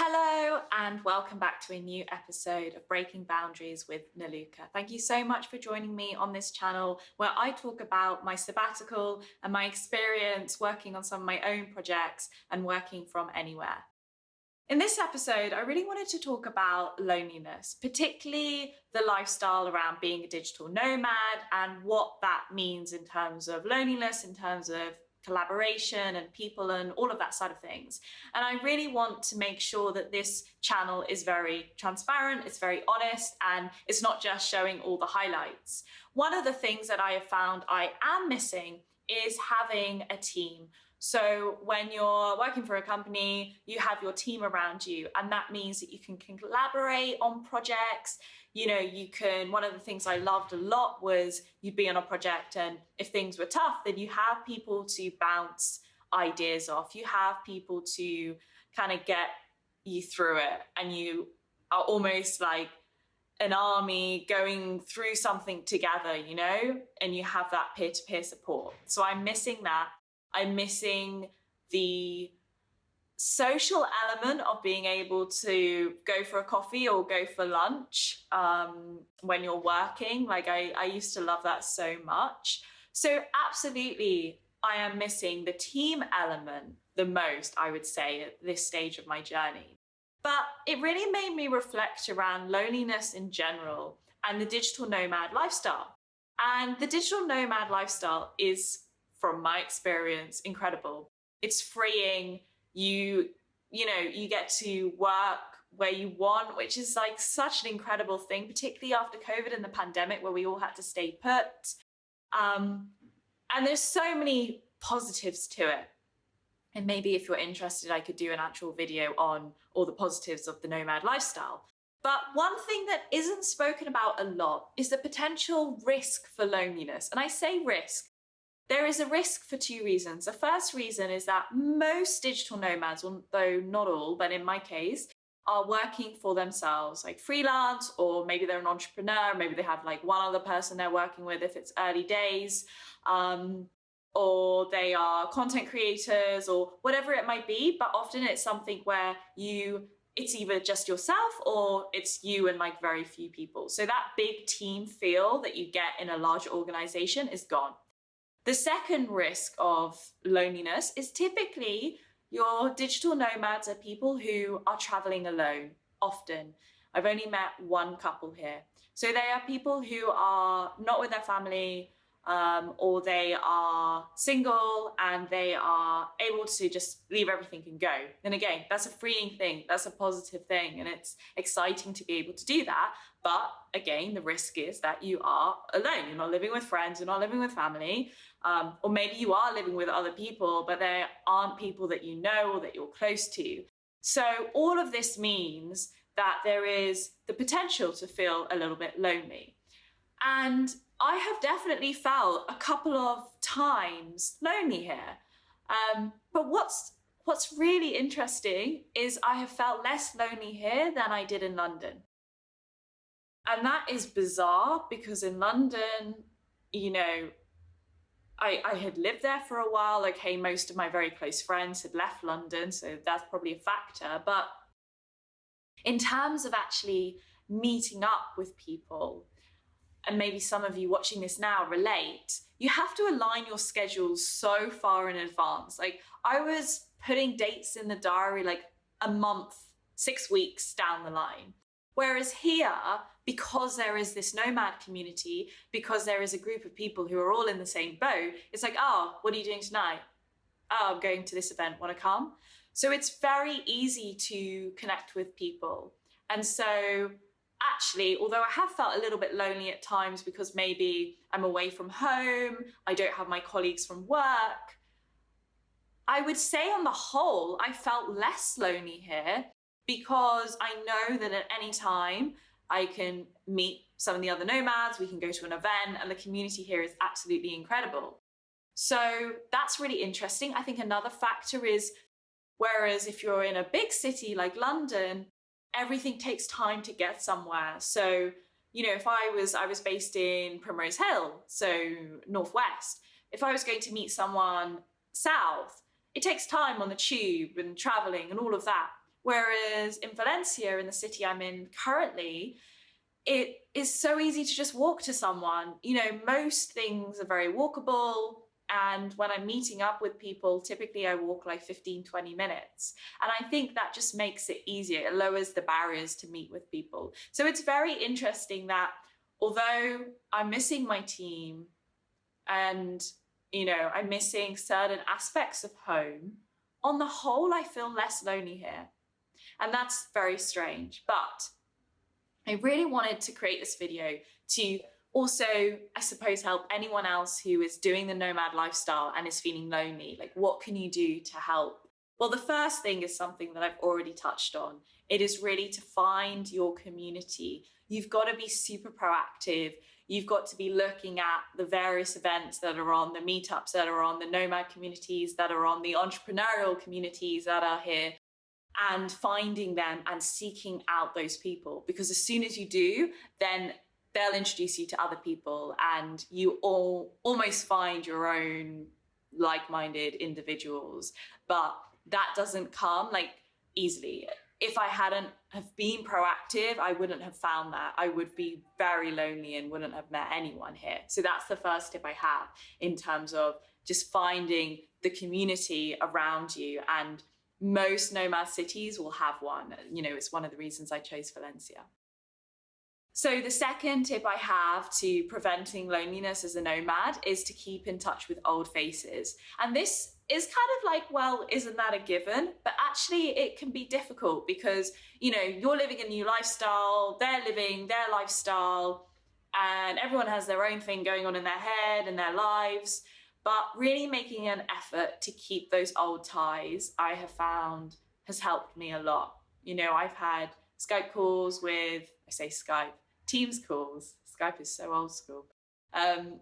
Hello and welcome back to a new episode of Breaking Boundaries with Naluka. Thank you so much for joining me on this channel where I talk about my sabbatical and my experience working on some of my own projects and working from anywhere. In this episode, I really wanted to talk about loneliness, particularly the lifestyle around being a digital nomad and what that means in terms of loneliness, in terms of collaboration and people and all of that side of things. And I really want to make sure that this channel is very transparent, it's very honest, and it's not just showing all the highlights. One of the things that I have found I am missing is having a team. So when you're working for a company, you have your team around you, and that means that you can collaborate on projects. One of the things I loved a lot was you'd be on a project, and if things were tough, then you have people to bounce ideas off. You have people to kind of get you through it, and you are almost like an army going through something together, and you have that peer-to-peer support. So I'm missing that. I'm missing the social element of being able to go for a coffee or go for lunch when you're working. I used to love that so much. So absolutely, I am missing the team element the most, I would say, at this stage of my journey. But it really made me reflect around loneliness in general and the digital nomad lifestyle. And the digital nomad lifestyle is, from my experience, incredible. It's freeing. You get to work where you want, which is like such an incredible thing, particularly after COVID and the pandemic where we all had to stay put. And there's so many positives to it. And maybe if you're interested, I could do an actual video on all the positives of the nomad lifestyle. But one thing that isn't spoken about a lot is the potential risk for loneliness. And I say risk. There is a risk for two reasons. The first reason is that most digital nomads, although not all, but in my case, are working for themselves, like freelance, or maybe they're an entrepreneur, maybe they have like one other person they're working with if it's early days, or they are content creators or whatever it might be. But often it's something where it's either just yourself or it's you and like very few people. So that big team feel that you get in a large organization is gone. The second risk of loneliness is typically your digital nomads are people who are traveling alone often. I've only met one couple here. So they are people who are not with their family, or they are single and they are able to just leave everything and go. And again, that's a freeing thing. That's a positive thing. And it's exciting to be able to do that. But again, the risk is that you are alone. You're not living with friends. You're not living with family. Or maybe you are living with other people, but they aren't people that you know or that you're close to. So all of this means that there is the potential to feel a little bit lonely. And I have definitely felt a couple of times lonely here. But what's really interesting is I have felt less lonely here than I did in London. And that is bizarre because in London, I had lived there for a while. Okay, most of my very close friends had left London, so that's probably a factor. But in terms of actually meeting up with people, and maybe some of you watching this now relate, you have to align your schedules so far in advance. Like I was putting dates in the diary like a month, 6 weeks down the line. Whereas here, because there is this nomad community, because there is a group of people who are all in the same boat, it's like, oh, what are you doing tonight? Oh, I'm going to this event, want to come? So it's very easy to connect with people. And so actually, although I have felt a little bit lonely at times because maybe I'm away from home, I don't have my colleagues from work, I would say on the whole, I felt less lonely here because I know that at any time I can meet some of the other nomads, we can go to an event, and the community here is absolutely incredible. So that's really interesting. I think another factor is, whereas if you're in a big city like London, everything takes time to get somewhere. So, if I was based in Primrose Hill, so northwest, if I was going to meet someone south, it takes time on the tube and traveling and all of that. Whereas in Valencia, in the city I'm in currently, it is so easy to just walk to someone. You know, most things are very walkable. And when I'm meeting up with people, typically I walk like 15, 20 minutes. And I think that just makes it easier. It lowers the barriers to meet with people. So it's very interesting that although I'm missing my team and, you know, I'm missing certain aspects of home, on the whole, I feel less lonely here. And that's very strange. But I really wanted to create this video to also, I suppose, help anyone else who is doing the nomad lifestyle and is feeling lonely. Like, what can you do to help? Well, the first thing is something that I've already touched on. It is really to find your community. You've got to be super proactive. You've got to be looking at the various events that are on, the meetups that are on, the nomad communities that are on, the entrepreneurial communities that are here, and finding them and seeking out those people. Because as soon as you do, then they'll introduce you to other people and you all almost find your own like-minded individuals. But that doesn't come like easily. If I hadn't have been proactive, I wouldn't have found that. I would be very lonely and wouldn't have met anyone here. So that's the first tip I have in terms of just finding the community around you. And most nomad cities will have one. You know, it's one of the reasons I chose Valencia. So the second tip I have to preventing loneliness as a nomad is to keep in touch with old faces. And this is kind of like, well, isn't that a given? But actually it can be difficult because, you know, you're living a new lifestyle, they're living their lifestyle, and everyone has their own thing going on in their head and their lives. But really making an effort to keep those old ties, I have found, has helped me a lot. You know, I've had Skype calls with, I say Skype, Teams calls, Skype is so old school,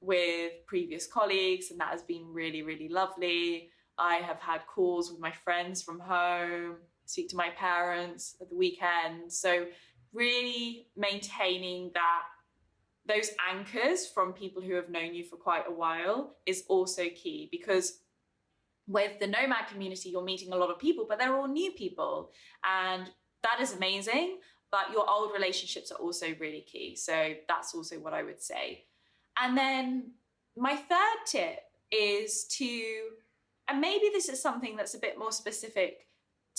with previous colleagues, and that has been really, really lovely. I have had calls with my friends from home, speak to my parents at the weekend. So really maintaining that, those anchors from people who have known you for quite a while is also key, because with the nomad community, you're meeting a lot of people, but they're all new people. And that is amazing. But your old relationships are also really key. So that's also what I would say. And then my third tip is to, and maybe this is something that's a bit more specific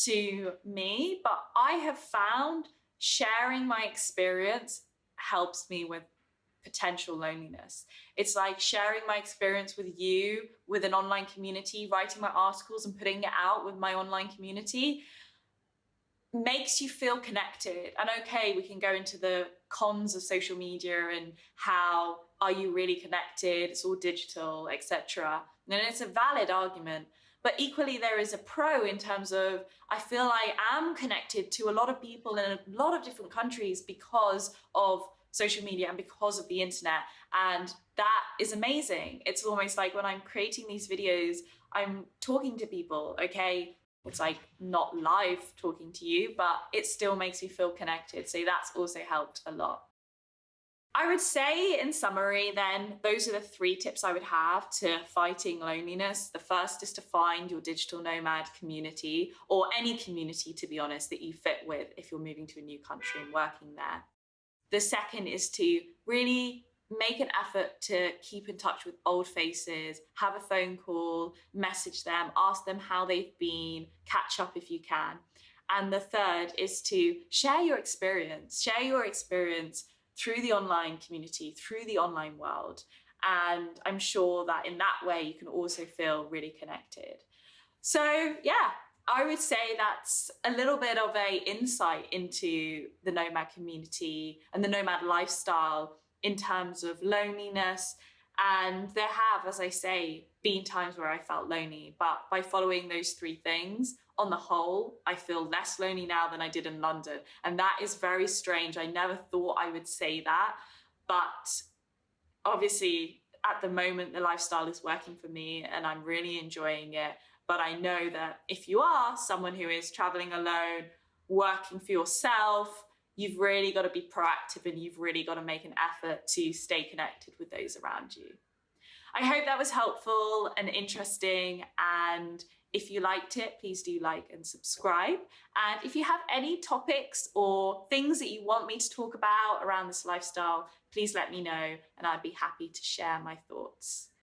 to me, but I have found sharing my experience helps me with potential loneliness. It's like sharing my experience with you, with an online community, writing my articles and putting it out with my online community makes you feel connected. And okay, we can go into the cons of social media and how are you really connected, it's all digital, etc. And it's a valid argument. But equally, there is a pro in terms of I feel I am connected to a lot of people in a lot of different countries because of social media and because of the internet. And that is amazing. It's almost like when I'm creating these videos, I'm talking to people, okay? It's like not live talking to you, but it still makes me feel connected. So that's also helped a lot. I would say in summary then, those are the 3 tips I would have to fighting loneliness. The first is to find your digital nomad community, or any community, to be honest, that you fit with if you're moving to a new country and working there. The second is to really make an effort to keep in touch with old faces, have a phone call, message them, ask them how they've been, catch up if you can. And the third is to share your experience through the online community, through the online world. And I'm sure that in that way, you can also feel really connected. So yeah, I would say that's a little bit of an insight into the nomad community and the nomad lifestyle in terms of loneliness. And there have, as I say, been times where I felt lonely, but by following those 3 things, on the whole, I feel less lonely now than I did in London. And that is very strange. I never thought I would say that, but obviously at the moment, the lifestyle is working for me and I'm really enjoying it. But I know that if you are someone who is traveling alone, working for yourself, you've really got to be proactive and you've really got to make an effort to stay connected with those around you. I hope that was helpful and interesting. And If you liked it, please do like and subscribe. And if you have any topics or things that you want me to talk about around this lifestyle, please let me know and I'd be happy to share my thoughts.